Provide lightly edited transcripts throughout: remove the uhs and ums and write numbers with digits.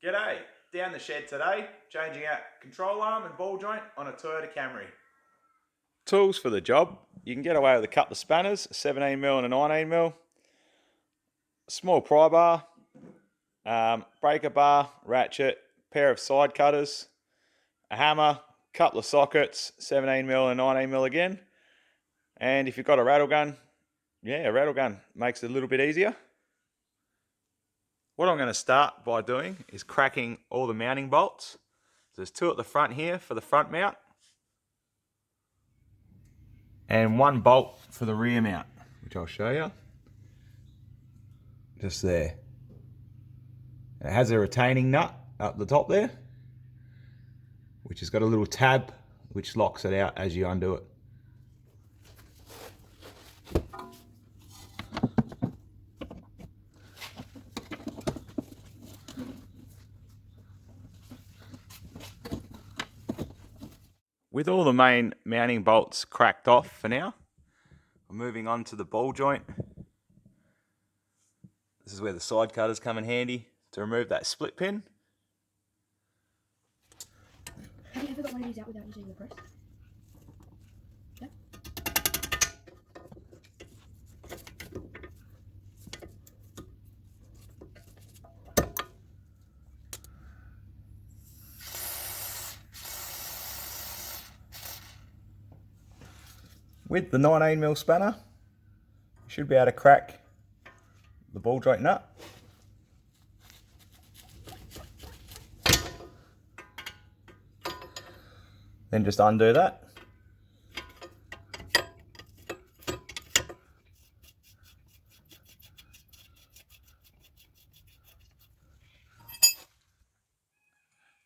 G'day, down the shed today, changing out control arm and ball joint on a Toyota Camry. Tools for the job. You can get away with a couple of spanners, a 17mm and a 19mm, a small pry bar, breaker bar, ratchet, pair of side cutters, a hammer, couple of sockets, 17mm and 19mm again, and if you've got a rattle gun, a rattle gun makes it a little bit easier. What I'm going to start by doing is cracking all the mounting bolts. There's two at the front here for the front mount, and one bolt for the rear mount, which I'll show you. Just there. It has a retaining nut up the top there, which has got a little tab which locks it out as you undo it. With all the main mounting bolts cracked off for now, I'm moving on to the ball joint. This is where the side cutters come in handy to remove that split pin. Have you ever got one of these out without using the press? Yeah. With the 19mm spanner, you should be able to crack the ball joint nut. Then just undo that.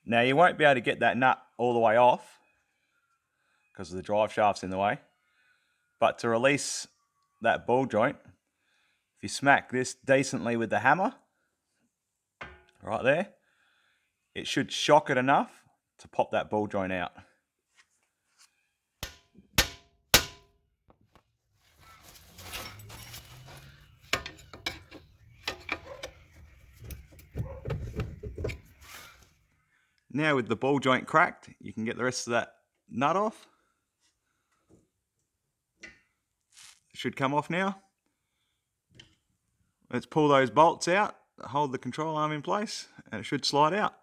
Now you won't be able to get that nut all the way off because the drive shaft's in the way. But to release that ball joint, if you smack this decently with the hammer, right there, it should shock it enough to pop that ball joint out. Now with the ball joint cracked, you can get the rest of that nut off. It should come off now. Let's pull those bolts out, hold the control arm in place, and it should slide out.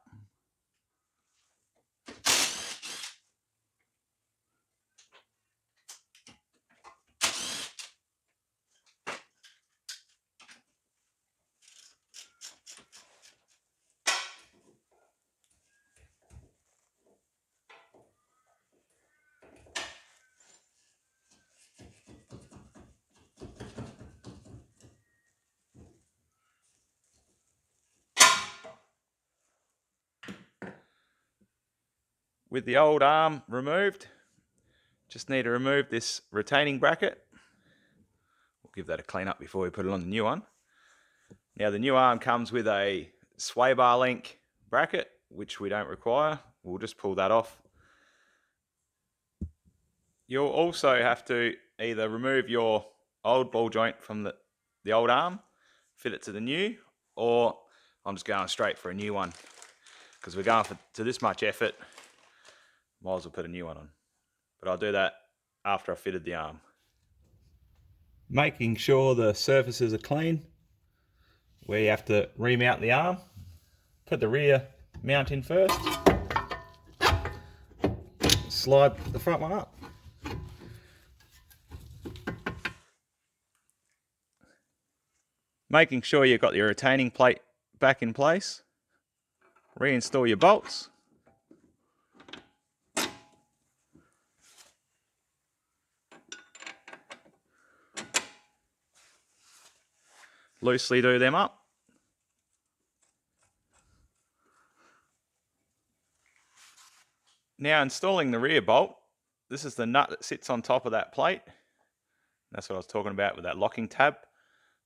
With the old arm removed, just need to remove this retaining bracket. We'll give that a clean up before we put it on the new one. Now the new arm comes with a sway bar link bracket, which we don't require. We'll just pull that off. You'll also have to either remove your old ball joint from the old arm, fit it to the new, or I'm just going straight for a new one because we're going to this much effort. Might as well put a new one on. But I'll do that after I've fitted the arm. Making sure the surfaces are clean, where you have to remount the arm. Put the rear mount in first. Slide the front one up. Making sure you've got your retaining plate back in place. Reinstall your bolts. Loosely do them up. Now installing the rear bolt, this is the nut that sits on top of that plate. That's what I was talking about with that locking tab.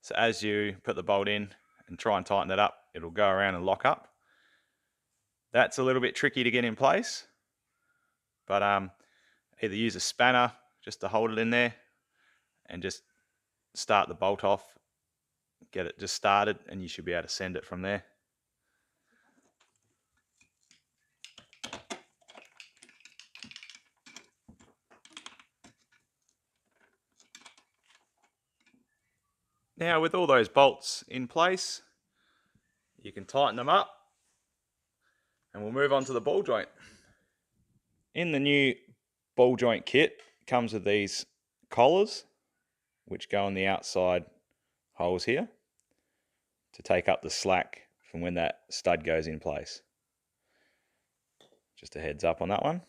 So as you put the bolt in and try and tighten that up, it'll go around and lock up. That's a little bit tricky to get in place, but either use a spanner just to hold it in there and just start the bolt off, get it just started, and you should be able to send it from there. Now with all those bolts in place, you can tighten them up and we'll move on to the ball joint. In the new ball joint kit comes with these collars which go on the outside holes here to take up the slack from when that stud goes in place. Just a heads up on that one.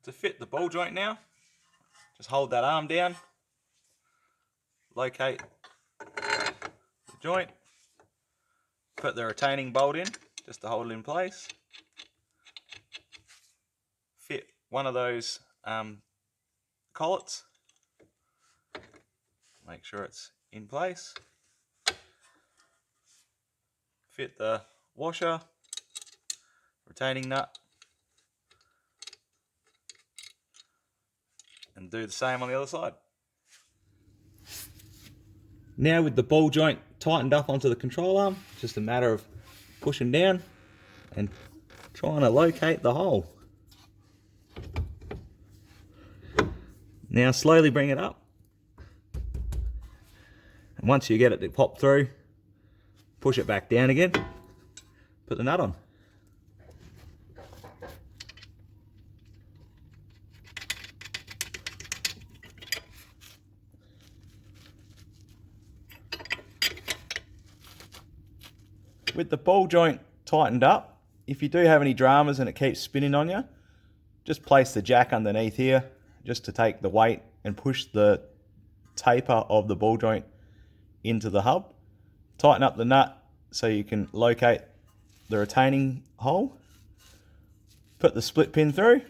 To fit the ball joint now, just hold that arm down, locate the joint, put the retaining bolt in just to hold it in place, fit one of those collets, make sure it's in place, fit the washer, retaining nut, and do the same on the other side. Now with the ball joint tightened up onto the control arm, it's just a matter of pushing down and trying to locate the hole. Now slowly bring it up. And once you get it to pop through, push it back down again, put the nut on. With the ball joint tightened up, if you do have any dramas and it keeps spinning on you, just place the jack underneath here just to take the weight and push the taper of the ball joint into the hub. Tighten up the nut so you can locate the retaining hole. Put the split pin through,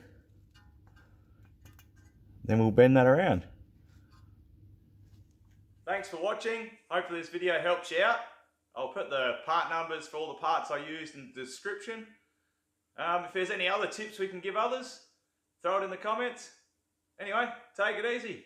then we'll bend that around. Thanks for watching. Hopefully this video helps you out. I'll put the part numbers for all the parts I used in the description. If there's any other tips we can give others, throw it in the comments. Anyway, take it easy.